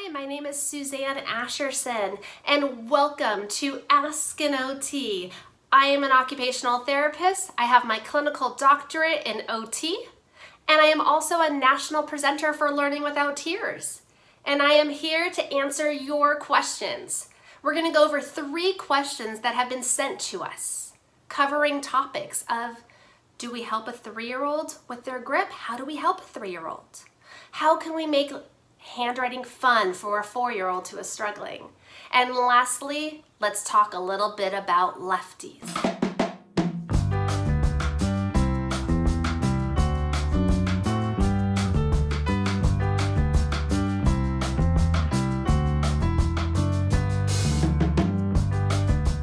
Hi, my name is Suzanne Asherson, and welcome to Ask an OT. I am an occupational therapist. I have my clinical doctorate in OT, and I am also a national presenter for Learning Without Tears. And I am here to answer your questions. We're going to go over 3 questions that have been sent to us, covering topics of, do we help a 3-year-old with their grip? How do we help a 3-year-old? How can we make handwriting fun for a 4-year-old who is struggling? And lastly, let's talk a little bit about lefties.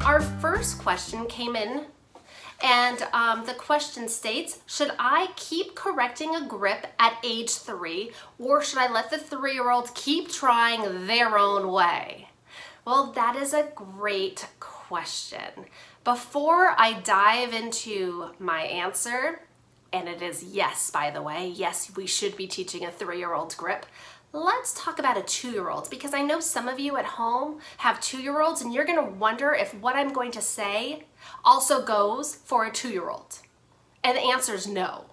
Our first question came in, and the question states, should I keep correcting a grip at age 3, or should I let the 3-year-old keep trying their own way? Well, that is a great question. Before I dive into my answer, and it is yes, by the way, yes, we should be teaching a 3-year-old grip. Let's talk about a 2-year-old, because I know some of you at home have 2-year-olds and you're gonna wonder if what I'm going to say also goes for a 2-year-old. And the answer is no.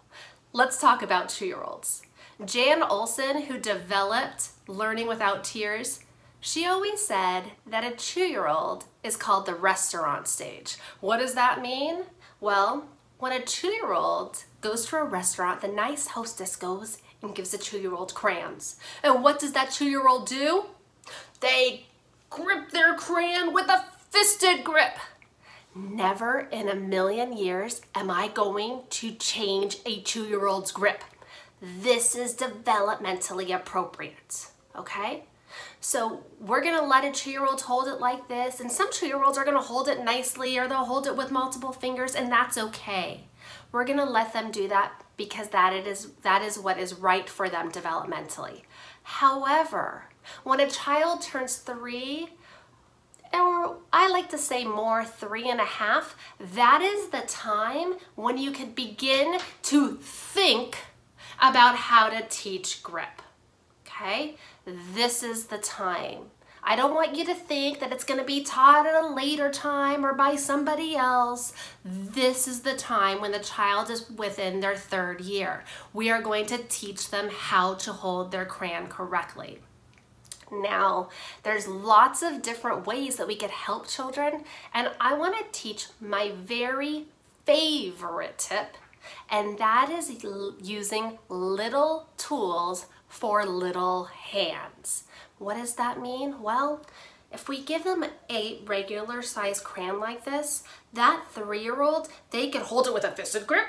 Let's talk about 2-year-olds. Jan Olson, who developed Learning Without Tears, she always said that a 2-year-old is called the restaurant stage. What does that mean? Well, when a 2-year-old goes to a restaurant, the nice hostess goes and gives a 2-year-old crayons. And what does that 2-year-old do? They grip their crayon with a fisted grip. Never in a million years am I going to change a 2-year-old's grip. This is developmentally appropriate, okay? So we're gonna let a 2-year-old hold it like this, and some 2-year-olds are gonna hold it nicely, or they'll hold it with multiple fingers, and that's okay. We're gonna let them do that because that is what is right for them developmentally. However, when a child turns 3, or I like to say more 3.5, that is the time when you can begin to think about how to teach grip, okay? This is the time. I don't want you to think that it's gonna be taught at a later time or by somebody else. This is the time when the child is within their 3rd year. We are going to teach them how to hold their crayon correctly. Now, there's lots of different ways that we could help children, and I wanna teach my very favorite tip, and that is using little tools for little hands. What does that mean? Well, if we give them a regular size crayon like this, that 3-year-old, they could hold it with a fisted grip.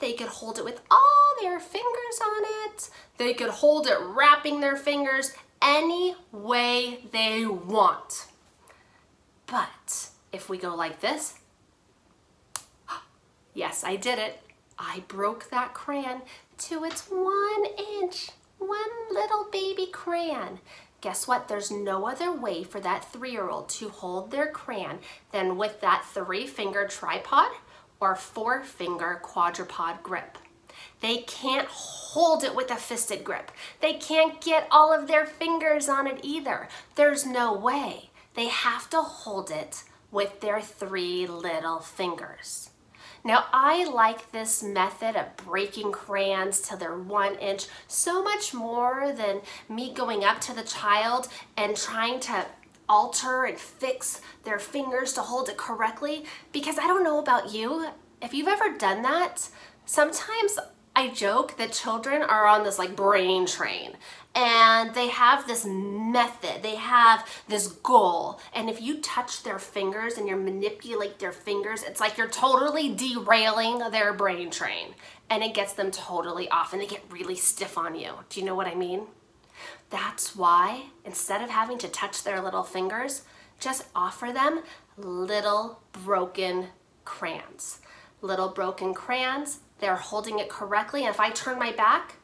They could hold it with all their fingers on it. They could hold it wrapping their fingers any way they want. But if we go like this, yes, I did it. I broke that crayon to its 1 inch, one little baby crayon. Guess what? There's no other way for that 3-year-old to hold their crayon than with that 3-finger tripod or 4-finger quadrupod grip. They can't hold it with a fisted grip. They can't get all of their fingers on it either. There's no way. They have to hold it with their 3 little fingers. Now, I like this method of breaking crayons till they're 1 inch so much more than me going up to the child and trying to alter and fix their fingers to hold it correctly, because I don't know about you, if you've ever done that, sometimes I joke that children are on this like brain train, and they have this method, they have this goal, and if you touch their fingers and you manipulate their fingers, it's like you're totally derailing their brain train, and it gets them totally off, and they get really stiff on you. Do you know what I mean? That's why, instead of having to touch their little fingers, just offer them little broken crayons. Little broken crayons, they're holding it correctly, and if I turn my back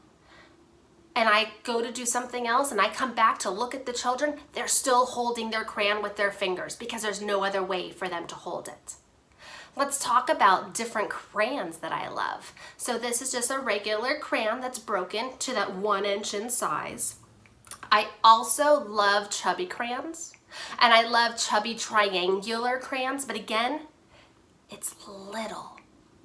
and I go to do something else and I come back to look at the children, they're still holding their crayon with their fingers because there's no other way for them to hold it. Let's talk about different crayons that I love. So this is just a regular crayon that's broken to that 1 inch in size. I also love chubby crayons, and I love chubby triangular crayons, but again, it's little,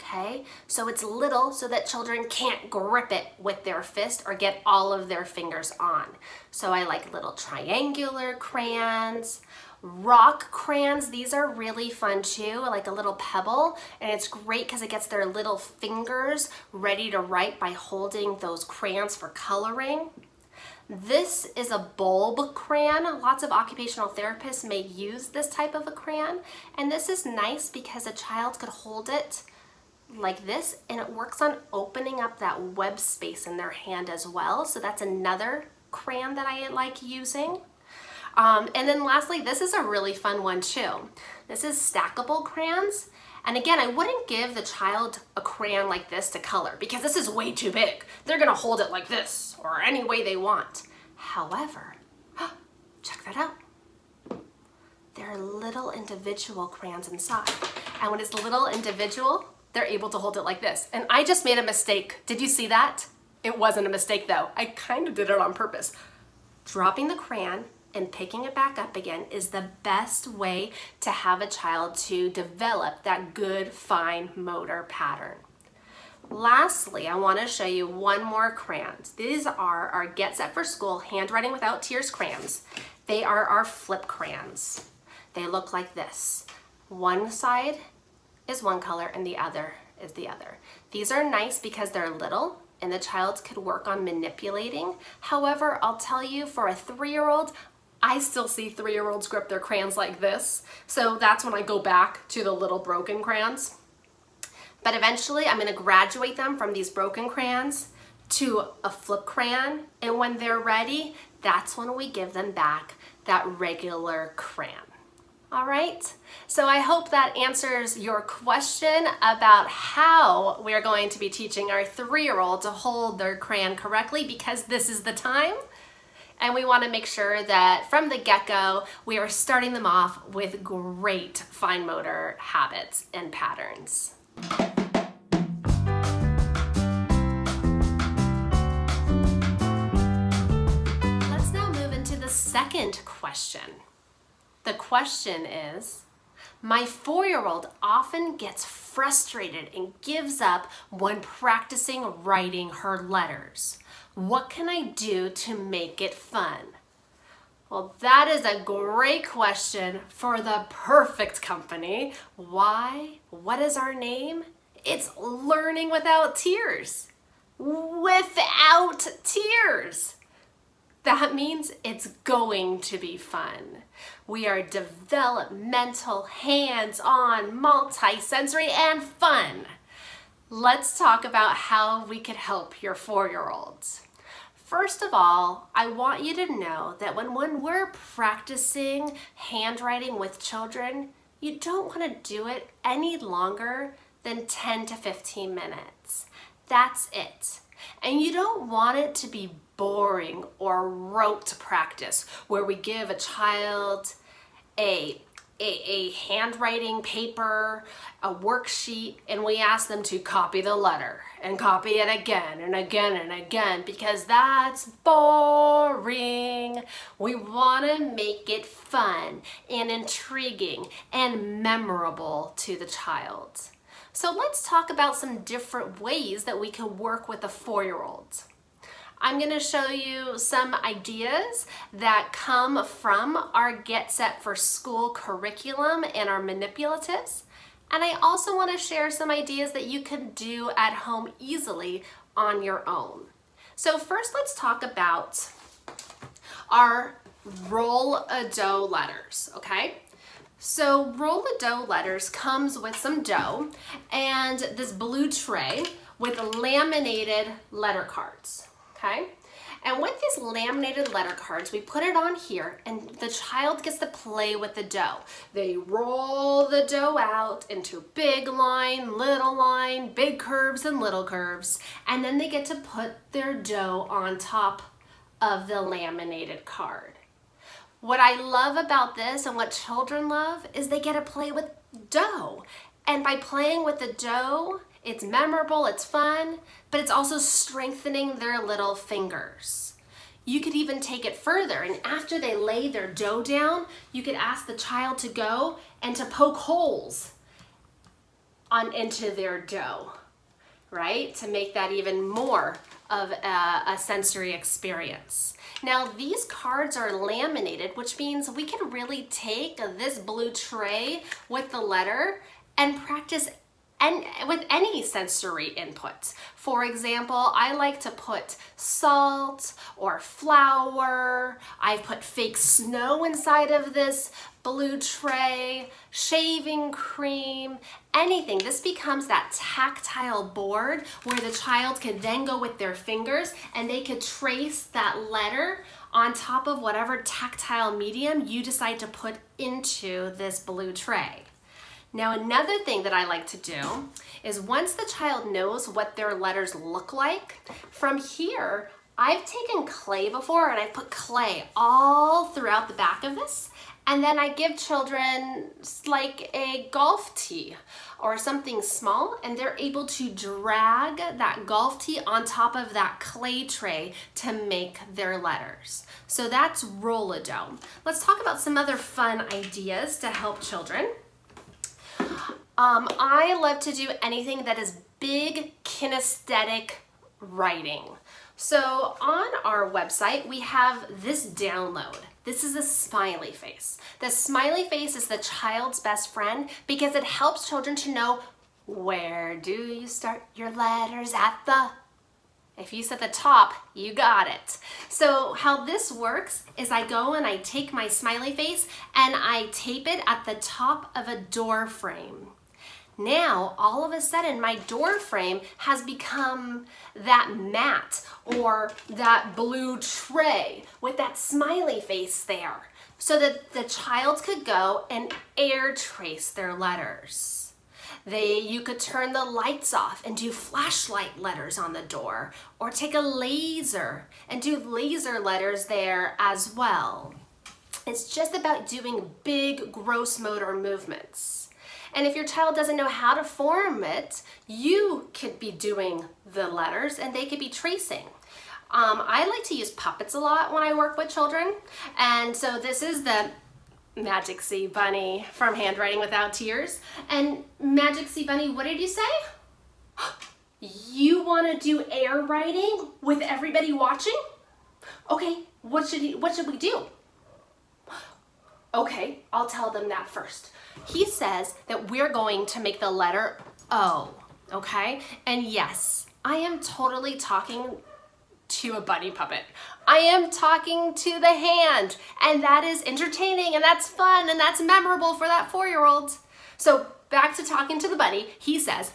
okay? So it's little so that children can't grip it with their fist or get all of their fingers on. So I like little triangular crayons. Rock crayons, these are really fun too, like a little pebble, and it's great because it gets their little fingers ready to write by holding those crayons for coloring. This is a bulb crayon. Lots of occupational therapists may use this type of a crayon, and this is nice because a child could hold it like this, and it works on opening up that web space in their hand as well. So that's another crayon that I like using. And then lastly, this is a really fun one too. This is stackable crayons. And again, I wouldn't give the child a crayon like this to color because this is way too big. They're gonna hold it like this or any way they want. However, check that out. There are little individual crayons inside. And when it's little individual, they're able to hold it like this. And I just made a mistake. Did you see that? It wasn't a mistake though. I kind of did it on purpose. Dropping the crayon and picking it back up again is the best way to have a child to develop that good fine motor pattern. Lastly, I want to show you one more crayon. These are our Get Set for School Handwriting Without Tears crayons. They are our flip crayons. They look like this. One side is one color and the other is the other. These are nice because they're little and the child could work on manipulating. However, I'll tell you, for a 3-year-old, I still see 3-year-olds grip their crayons like this. So that's when I go back to the little broken crayons. But eventually I'm gonna graduate them from these broken crayons to a flip crayon. And when they're ready, that's when we give them back that regular crayon. All right, so I hope that answers your question about how we're going to be teaching our 3-year-old to hold their crayon correctly, because this is the time. And we want to make sure that from the get-go, we are starting them off with great fine motor habits and patterns. Let's now move into the second question. The question is, my 4-year-old often gets frustrated and gives up when practicing writing her letters. What can I do to make it fun? Well, that is a great question for the perfect company. Why? What is our name? It's Learning Without Tears. Without tears. That means it's going to be fun. We are developmental, hands-on, multi-sensory, and fun. Let's talk about how we could help your 4-year-olds. First of all, I want you to know that when we're practicing handwriting with children, you don't want to do it any longer than 10 to 15 minutes. That's it. And you don't want it to be boring or rote practice where we give a child a handwriting paper, a worksheet, and we ask them to copy the letter and copy it again and again and again, because that's boring. We want to make it fun and intriguing and memorable to the child. So let's talk about some different ways that we can work with a 4-year-old. I'm going to show you some ideas that come from our Get Set for School curriculum and our manipulatives. And I also want to share some ideas that you can do at home easily on your own. So first, let's talk about our roll-a-dough letters, okay? So roll-a-dough letters comes with some dough and this blue tray with laminated letter cards. Okay, and with these laminated letter cards, we put it on here and the child gets to play with the dough. They roll the dough out into big line, big curves and little curves, and then they get to put their dough on top of the laminated card. What I love about this and what children love is they get to play with dough. And by playing with the dough, it's memorable, it's fun, but it's also strengthening their little fingers. You could even take it further, and after they lay their dough down, you could ask the child to go and to poke holes into their dough, right? To make that even more of a sensory experience. Now these cards are laminated, which means we can really take this blue tray with the letter and practice with any sensory input. For example, I like to put salt or flour. I've put fake snow inside of this blue tray, shaving cream, anything. This becomes that tactile board where the child can then go with their fingers and they could trace that letter on top of whatever tactile medium you decide to put into this blue tray. Now another thing that I like to do is once the child knows what their letters look like, from here I've taken clay before and I put clay all throughout the back of this, and then I give children like a golf tee or something small, and they're able to drag that golf tee on top of that clay tray to make their letters. So that's roll-a-dough. Let's talk about some other fun ideas to help children. I love to do anything that is big kinesthetic writing. So on our website, we have this download. This is a smiley face. The smiley face is the child's best friend because it helps children to know, where do you start your letters at the... If you said the top, you got it. So how this works is I go and I take my smiley face and I tape it at the top of a door frame. Now, all of a sudden, my door frame has become that mat or that blue tray with that smiley face there so that the child could go and air trace their letters. You could turn the lights off and do flashlight letters on the door, or take a laser and do laser letters there as well. It's just about doing big gross motor movements. And if your child doesn't know how to form it, you could be doing the letters and they could be tracing. I like to use puppets a lot when I work with children. And so this is the Magic Sea Bunny from Handwriting Without Tears. And Magic Sea Bunny, what did you say? You want to do air writing with everybody watching? Okay, what should we do? Okay, I'll tell them that first. He says that we're going to make the letter O, okay? And yes, I am totally talking to a bunny puppet. I am talking to the hand, and that is entertaining, and that's fun, and that's memorable for that 4-year-old. So back to talking to the bunny, he says,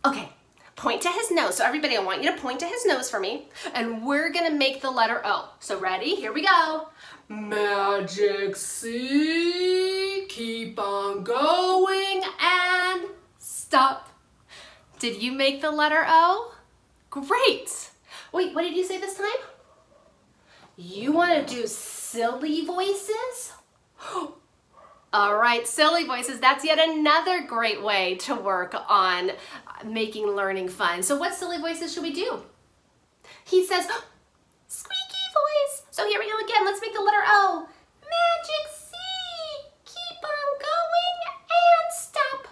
okay, point to his nose. So everybody, I want you to point to his nose for me, and we're gonna make the letter O. So ready? Here we go. Magic Sea, keep on going and stop. Did you make the letter O? Great. Wait, what did you say this time? You want to do silly voices? All right, silly voices. That's yet another great way to work on making learning fun. So what silly voices should we do? He says, squeaky voice. So here we go again. Let's make the letter O. Magic Sea, keep on going and stop.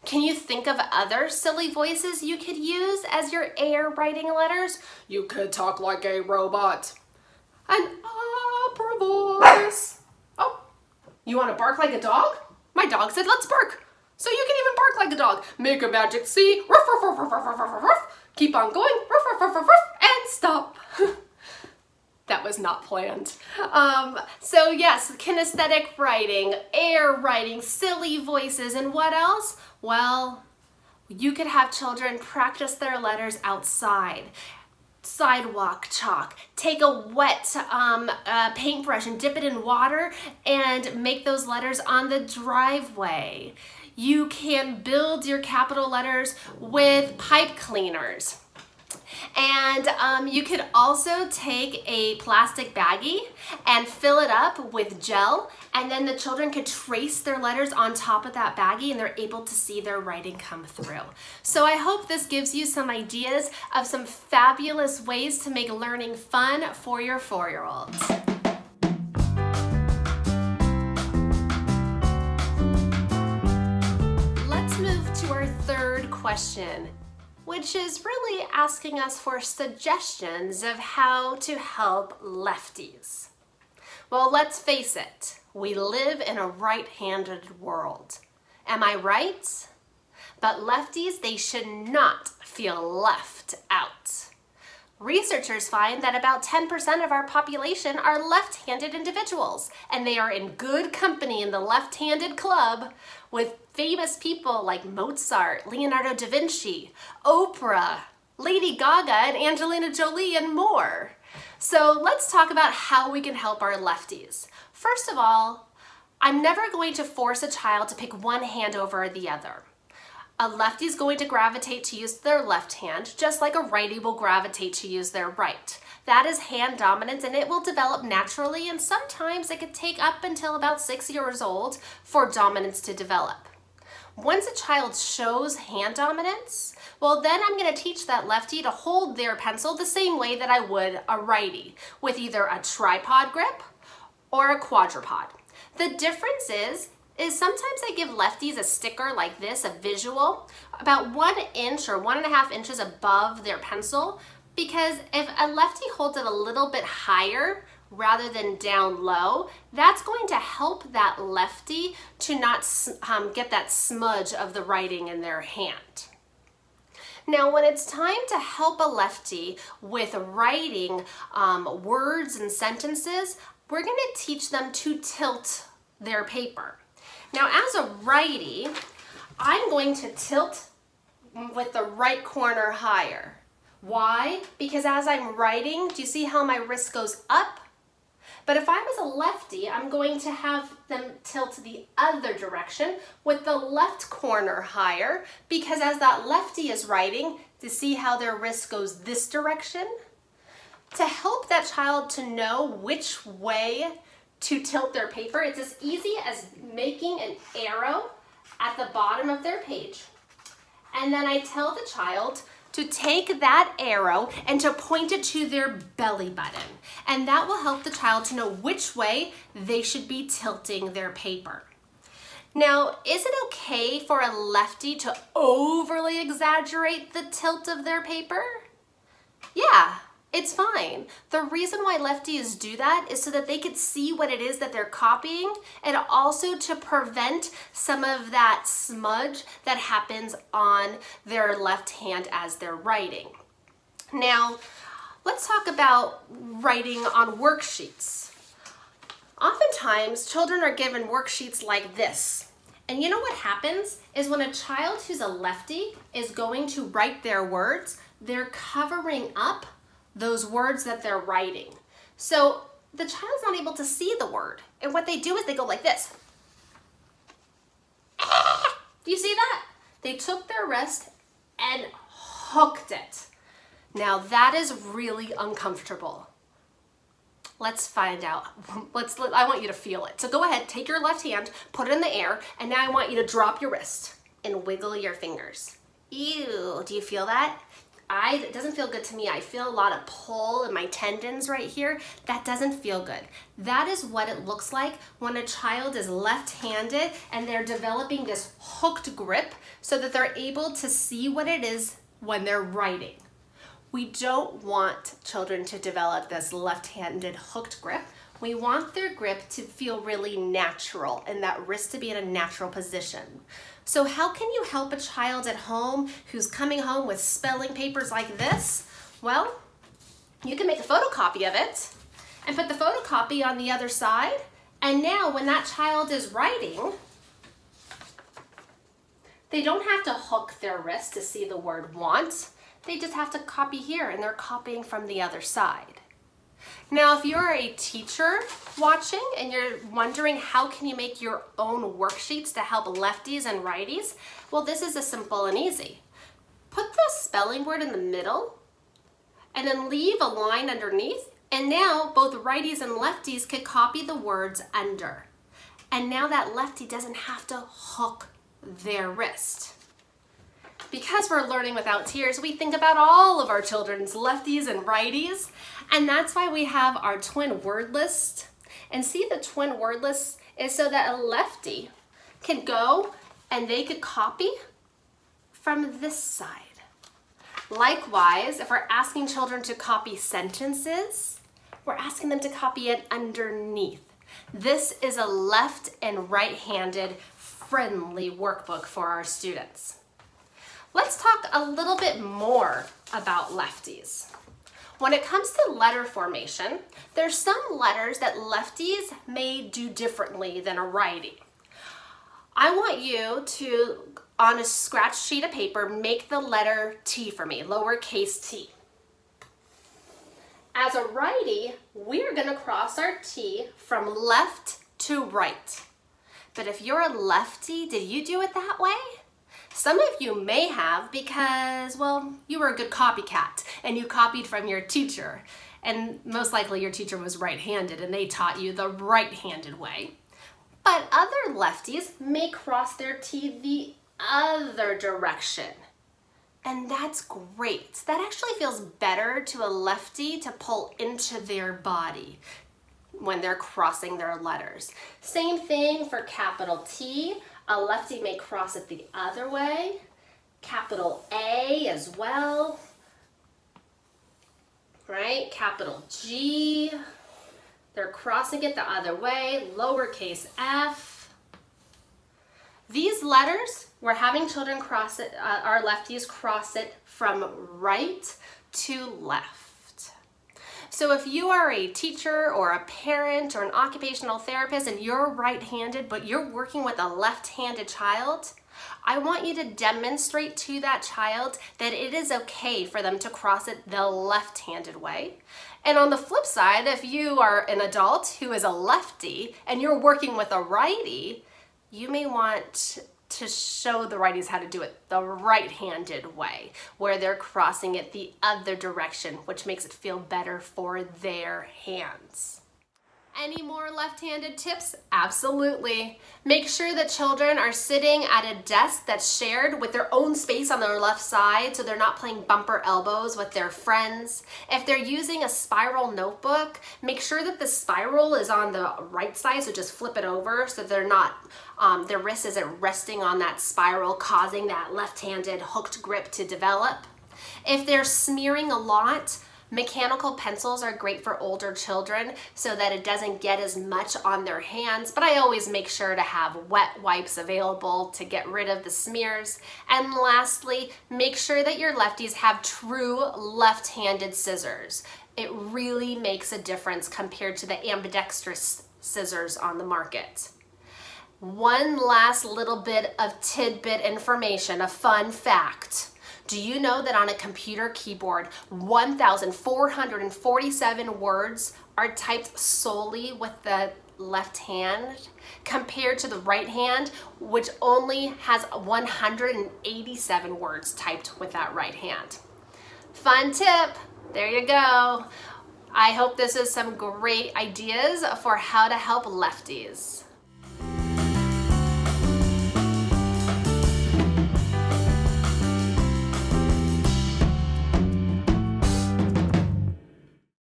Can you think of other silly voices you could use as your air writing letters? You could talk like a robot. An opera voice. Oh, you want to bark like a dog? My dog said, let's bark. So you can even bark like a dog. Make a magic sea. Ruff, ruff, ruff, ruff, ruff, ruff, ruff. Keep on going. Ruff, ruff, ruff, ruff, ruff, and stop. That was not planned. So yes, kinesthetic writing, air writing, silly voices, and what else? Well, you could have children practice their letters outside. Sidewalk chalk. Take a wet paintbrush and dip it in water and make those letters on the driveway. You can build your capital letters with pipe cleaners. And you could also take a plastic baggie and fill it up with gel, and then the children could trace their letters on top of that baggie and they're able to see their writing come through. So I hope this gives you some ideas of some fabulous ways to make learning fun for your 4-year-olds. Let's move to our third question, which is really asking us for suggestions of how to help lefties. Well, let's face it, we live in a right-handed world. Am I right? But lefties, they should not feel left out. Researchers find that about 10% of our population are left-handed individuals, and they are in good company in the left-handed club with famous people like Mozart, Leonardo da Vinci, Oprah, Lady Gaga, and Angelina Jolie, and more. So let's talk about how we can help our lefties. First of all, I'm never going to force a child to pick one hand over the other. A lefty is going to gravitate to use their left hand, just like a righty will gravitate to use their right. That is hand dominance, and it will develop naturally, and sometimes it could take up until about 6 years old for dominance to develop. Once a child shows hand dominance, well, then I'm going to teach that lefty to hold their pencil the same way that I would a righty, with either a tripod grip or a quadrupod. The difference is sometimes I give lefties a sticker like this, a visual, about 1 inch or 1.5 inches above their pencil, because if a lefty holds it a little bit higher rather than down low, that's going to help that lefty to not get that smudge of the writing in their hand. Now, when it's time to help a lefty with writing words and sentences, we're going to teach them to tilt their paper. Now, as a righty, I'm going to tilt with the right corner higher. Why? Because as I'm writing, do you see how my wrist goes up? But if I was a lefty, I'm going to have them tilt the other direction with the left corner higher, because as that lefty is writing, to see how their wrist goes this direction? To help that child to know which way to tilt their paper, it's as easy as making an arrow at the bottom of their page. And then I tell the child to take that arrow and to point it to their belly button. And that will help the child to know which way they should be tilting their paper. Now, is it okay for a lefty to overly exaggerate the tilt of their paper? Yeah, it's fine. The reason why lefties do that is so that they could see what it is that they're copying, and also to prevent some of that smudge that happens on their left hand as they're writing. Now, let's talk about writing on worksheets. Oftentimes, children are given worksheets like this. And you know what happens is when a child who's a lefty is going to write their words, they're covering up those words that they're writing. So the child's not able to see the word. And what they do is they go like this. Do you see that? They took their wrist and hooked it. Now that is really uncomfortable. Let's find out. I want you to feel it. So go ahead, take your left hand, put it in the air, and now I want you to drop your wrist and wiggle your fingers. Ew, do you feel that? It doesn't feel good to me. I feel a lot of pull in my tendons right here. That doesn't feel good. That is what it looks like when a child is left-handed and they're developing this hooked grip so that they're able to see what it is when they're writing. We don't want children to develop this left-handed hooked grip. We want their grip to feel really natural and that wrist to be in a natural position. So how can you help a child at home who's coming home with spelling papers like this? Well, you can make a photocopy of it and put the photocopy on the other side. And now when that child is writing, they don't have to hook their wrist to see the word want. They just have to copy here and they're copying from the other side. Now, if you're a teacher watching and you're wondering how can you make your own worksheets to help lefties and righties, well, this is a simple and easy. Put the spelling word in the middle and then leave a line underneath. And now both righties and lefties could copy the words under. And now that lefty doesn't have to hook their wrist. Because we're learning without tears, we think about all of our children's lefties and righties. And that's why we have our twin word list. And see, the twin word list is so that a lefty can go and they could copy from this side. Likewise, if we're asking children to copy sentences, we're asking them to copy it underneath. This is a left and right-handed friendly workbook for our students. Let's talk a little bit more about lefties. When it comes to letter formation, there's some letters that lefties may do differently than a righty. I want you to, on a scratch sheet of paper, make the letter T for me, lowercase t. As a righty, we're going to cross our T from left to right. But if you're a lefty, did you do it that way? Some of you may have because, well, you were a good copycat and you copied from your teacher. And most likely your teacher was right-handed and they taught you the right-handed way. But other lefties may cross their T the other direction. And that's great. That actually feels better to a lefty to pull into their body when they're crossing their letters. Same thing for capital T. A lefty may cross it the other way. Capital A as well. Right? Capital G. They're crossing it the other way. Lowercase f. These letters, we're having children cross it, our lefties cross it from right to left. So if you are a teacher or a parent or an occupational therapist and you're right-handed, but you're working with a left-handed child, I want you to demonstrate to that child that it is okay for them to cross it the left-handed way. And on the flip side, if you are an adult who is a lefty and you're working with a righty, you may want to show the righties how to do it the right-handed way, where they're crossing it the other direction, which makes it feel better for their hands. Any more left-handed tips? Absolutely. Make sure that children are sitting at a desk that's shared with their own space on their left side so they're not playing bumper elbows with their friends. If they're using a spiral notebook, make sure that the spiral is on the right side, so just flip it over so they're not, their wrist isn't resting on that spiral, causing that left-handed hooked grip to develop. If they're smearing a lot, mechanical pencils are great for older children so that it doesn't get as much on their hands, but I always make sure to have wet wipes available to get rid of the smears. And lastly, make sure that your lefties have true left-handed scissors. It really makes a difference compared to the ambidextrous scissors on the market. One last little bit of tidbit information, a fun fact. Do you know that on a computer keyboard, 1,447 words are typed solely with the left hand compared to the right hand, which only has 187 words typed with that right hand? Fun tip, there you go. I hope this is some great ideas for how to help lefties.